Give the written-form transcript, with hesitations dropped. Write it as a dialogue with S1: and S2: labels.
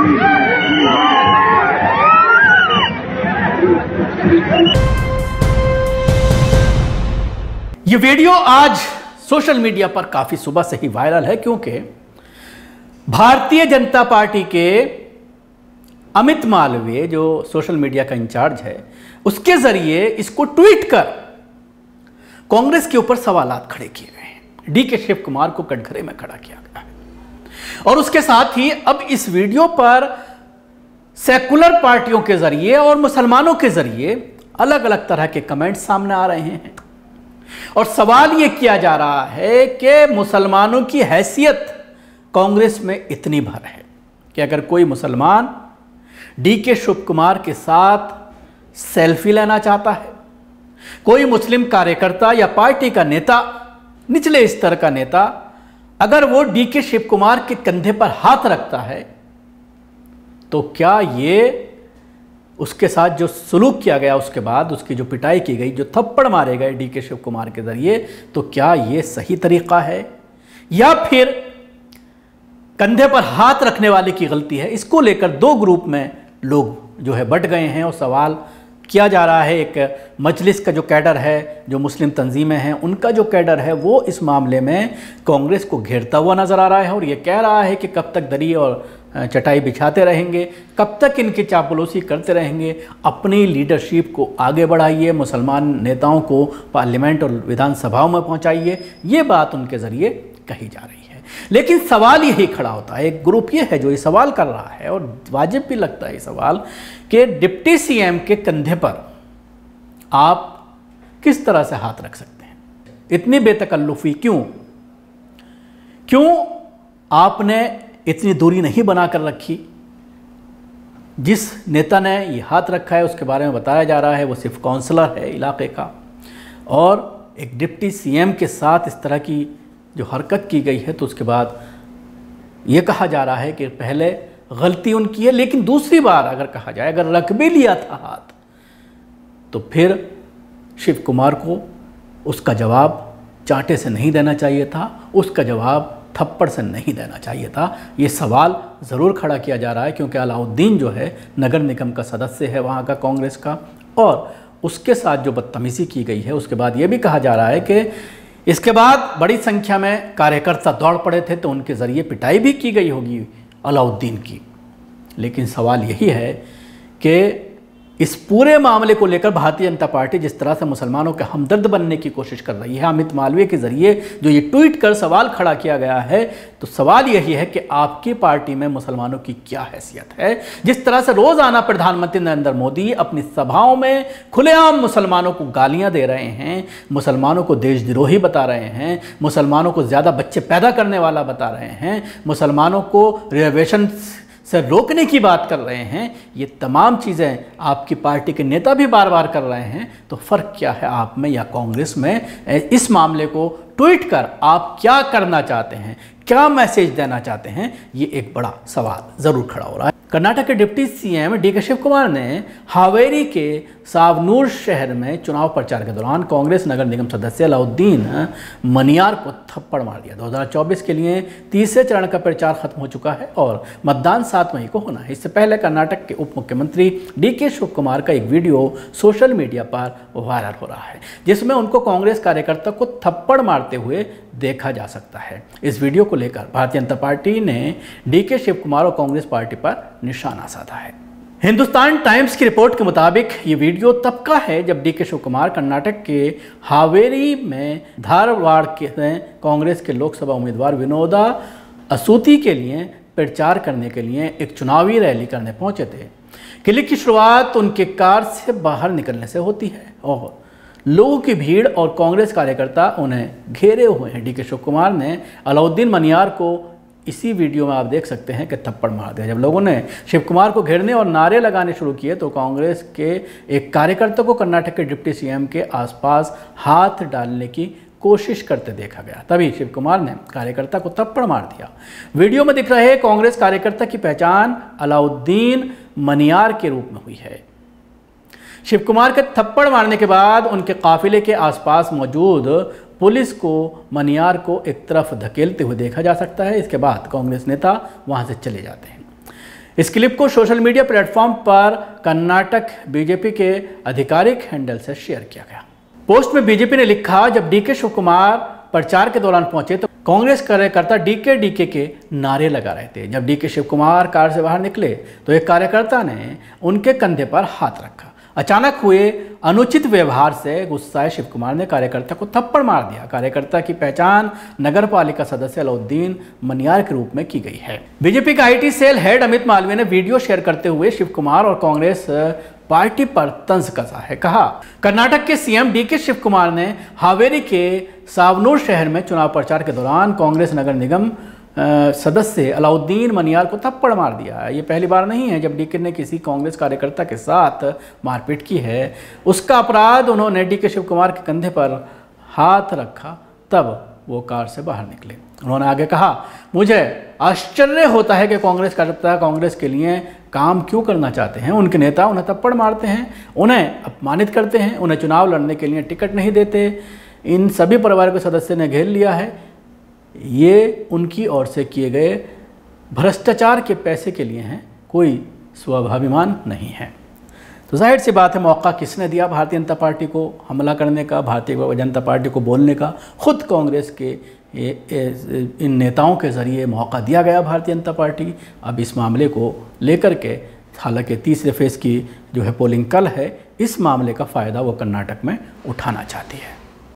S1: ये वीडियो आज social media पर काफी सुबह से ही वायरल है, क्योंकि भारतीय जनता पार्टी के अमित मालवीय जो सोशल मीडिया का इंचार्ज है, उसके जरिए इसको ट्वीट कर कांग्रेस के ऊपर सवालात खड़े किए गए हैं। डीके शिव कुमार को कटघरे में खड़ा किया गया है और उसके साथ ही अब इस वीडियो पर सेकुलर पार्टियों के जरिए और मुसलमानों के जरिए अलग अलग तरह के कमेंट सामने आ रहे हैं और सवाल यह किया जा रहा है कि मुसलमानों की हैसियत कांग्रेस में इतनी भर है कि अगर कोई मुसलमान डीके शिव कुमार के साथ सेल्फी लेना चाहता है, कोई मुस्लिम कार्यकर्ता या पार्टी का नेता, निचले स्तर का नेता, अगर वो डीके शिव कुमार के कंधे पर हाथ रखता है, तो क्या ये उसके साथ जो सलूक किया गया, उसके बाद उसकी जो पिटाई की गई, जो थप्पड़ मारे गए डीके शिव कुमार के जरिए, तो क्या ये सही तरीका है या फिर कंधे पर हाथ रखने वाले की गलती है? इसको लेकर दो ग्रुप में लोग जो है बंट गए हैं और सवाल किया जा रहा है। एक मजलिस का जो कैडर है, जो मुस्लिम तंजीमें हैं, उनका जो कैडर है वो इस मामले में कांग्रेस को घेरता हुआ नजर आ रहा है और ये कह रहा है कि कब तक दरी और चटाई बिछाते रहेंगे, कब तक इनकी चापलूसी करते रहेंगे, अपनी लीडरशिप को आगे बढ़ाइए, मुसलमान नेताओं को पार्लियामेंट और विधानसभाओं में पहुंचाइए। ये बात उनके ज़रिए कही जा रही है। लेकिन सवाल यही खड़ा होता है, एक ग्रुप ये है जो ये सवाल कर रहा है और वाजिब भी लगता है ये सवाल कि डिप्टी सीएम के कंधे पर आप किस तरह से हाथ रख सकते हैं? इतनी बेतकल्लुफी क्यों? आपने इतनी दूरी नहीं बनाकर रखी? जिस नेता ने ये हाथ रखा है उसके बारे में बताया जा रहा है वो सिर्फ काउंसलर है इलाके का, और एक डिप्टी सीएम के साथ इस तरह की जो हरकत की गई है तो उसके बाद ये कहा जा रहा है कि पहले गलती उनकी है, लेकिन दूसरी बार अगर कहा जाए, अगर रख भी लिया था हाथ, तो फिर शिव कुमार को उसका जवाब चांटे से नहीं देना चाहिए था, उसका जवाब थप्पड़ से नहीं देना चाहिए था। ये सवाल ज़रूर खड़ा किया जा रहा है क्योंकि अलाउद्दीन जो है नगर निगम का सदस्य है वहाँ का कांग्रेस का, और उसके साथ जो बदतमीज़ी की गई है उसके बाद ये भी कहा जा रहा है कि इसके बाद बड़ी संख्या में कार्यकर्ता दौड़ पड़े थे तो उनके ज़रिए पिटाई भी की गई होगी अलाउद्दीन की। लेकिन सवाल यही है कि इस पूरे मामले को लेकर भारतीय जनता पार्टी जिस तरह से मुसलमानों के हमदर्द बनने की कोशिश कर रही है, अमित मालवीय के जरिए जो ये ट्वीट कर सवाल खड़ा किया गया है, तो सवाल यही है कि आपकी पार्टी में मुसलमानों की क्या हैसियत है? जिस तरह से रोज़ाना प्रधानमंत्री नरेंद्र मोदी अपनी सभाओं में खुलेआम मुसलमानों को गालियां दे रहे हैं, मुसलमानों को देशद्रोही बता रहे हैं, मुसलमानों को ज़्यादा बच्चे पैदा करने वाला बता रहे हैं, मुसलमानों को रिजर्वेशन से रोकने की बात कर रहे हैं, ये तमाम चीज़ें आपकी पार्टी के नेता भी बार बार कर रहे हैं, तो फ़र्क क्या है आप में या कांग्रेस में? इस मामले को ट्वीट कर आप क्या करना चाहते हैं, क्या मैसेज देना चाहते हैं, ये एक बड़ा सवाल ज़रूर खड़ा हो रहा है। कर्नाटक के deputy CM DK Shivakumar ने हावेरी के सावनूर शहर में चुनाव प्रचार के दौरान कांग्रेस नगर निगम सदस्य अलाउद्दीन मनियार को थप्पड़ मार दिया। 2024 के लिए तीसरे चरण का प्रचार खत्म हो चुका है और मतदान 7 मई को होना है। इससे पहले कर्नाटक के उप मुख्यमंत्री डीके शिव कुमार का एक वीडियो सोशल मीडिया पर वायरल हो रहा है जिसमें उनको कांग्रेस कार्यकर्ता को थप्पड़ मारते हुए देखा जा सकता है। इस वीडियो को लेकर भारतीय जनता पार्टी ने डीके शिव कुमार और कांग्रेस पार्टी पर निशाना साधा है। हिंदुस्तान टाइम्स की रिपोर्ट के मुताबिक ये वीडियो तब का है जब डीके शिव कुमार कर्नाटक के हावेरी में धारवाड़ के कांग्रेस के लोकसभा उम्मीदवार विनोदा असूती के लिए प्रचार करने के लिए एक चुनावी रैली करने पहुंचे थे। किले की शुरुआत उनके कार से बाहर निकलने से होती है और लोगों की भीड़ और कांग्रेस कार्यकर्ता उन्हें घेरे हुए हैं। डीके शिव कुमार ने अलाउद्दीन मनियार को इसी वीडियो में आप देख सकते हैं कि थप्पड़ मार दिया। जब लोगों ने शिव कुमार को घेरने और नारे लगाने शुरू किए तो कांग्रेस के एक कार्यकर्ता को कर्नाटक के डिप्टी सीएम के आसपास हाथ डालने की कोशिश करते देखा गया। तभी शिव कुमार ने कार्यकर्ता को थप्पड़ मार दिया। वीडियो में दिख रहे कांग्रेस कार्यकर्ता की पहचान अलाउद्दीन मनियार के रूप में हुई है। शिव कुमार के थप्पड़ मारने के बाद उनके काफिले के आसपास मौजूद पुलिस को मनियार को एक तरफ धकेलते हुए देखा जा सकता है। इसके बाद कांग्रेस नेता वहां से चले जाते हैं। इस क्लिप को सोशल मीडिया प्लेटफॉर्म पर कर्नाटक बीजेपी के आधिकारिक हैंडल से शेयर किया गया। पोस्ट में बीजेपी ने लिखा, जब डीके शिव कुमार प्रचार के दौरान पहुंचे तो कांग्रेस कार्यकर्ता डीके के नारे लगा रहे थे। जब डीके शिव कुमार कार से बाहर निकले तो एक कार्यकर्ता ने उनके कंधे पर हाथ रखा। अचानक हुए अनुचित व्यवहार से गुस्साए शिव कुमार ने कार्यकर्ता को थप्पड़ मार दिया। कार्यकर्ता की पहचान नगर पालिका सदस्य अलाउद्दीन मनियार के रूप में की गई है। बीजेपी का IT cell head Amit Malviya ने वीडियो शेयर करते हुए शिव कुमार और कांग्रेस पार्टी पर तंज कसा है। कहा, कर्नाटक के सीएम डीके शिव कुमार ने हावेरी के सावनूर शहर में चुनाव प्रचार के दौरान कांग्रेस नगर निगम सदस्य अलाउद्दीन मनियार को थप्पड़ मार दिया। ये पहली बार नहीं है जब डीके ने किसी कांग्रेस कार्यकर्ता के साथ मारपीट की है। उसका अपराध उन्होंने डीके शिव कुमार के कंधे पर हाथ रखा, तब वो कार से बाहर निकले। उन्होंने आगे कहा, मुझे आश्चर्य होता है कि कांग्रेस कार्यकर्ता कांग्रेस के लिए काम क्यों करना चाहते हैं। उनके नेता उन्हें थप्पड़ मारते हैं, उन्हें अपमानित करते हैं, उन्हें चुनाव लड़ने के लिए टिकट नहीं देते। इन सभी परिवार के सदस्य ने घेर लिया है। ये उनकी ओर से किए गए भ्रष्टाचार के पैसे के लिए हैं, कोई स्वाभिमान नहीं है। तो जाहिर सी बात है, मौका किसने दिया भारतीय जनता पार्टी को हमला करने का, भारतीय जनता पार्टी को बोलने का? खुद कांग्रेस के इन नेताओं के ज़रिए मौका दिया गया भारतीय जनता पार्टी। अब इस मामले को लेकर के, हालांकि तीसरे फेज़ की जो है पोलिंग कल है, इस मामले का फ़ायदा वो कर्नाटक में उठाना चाहती है।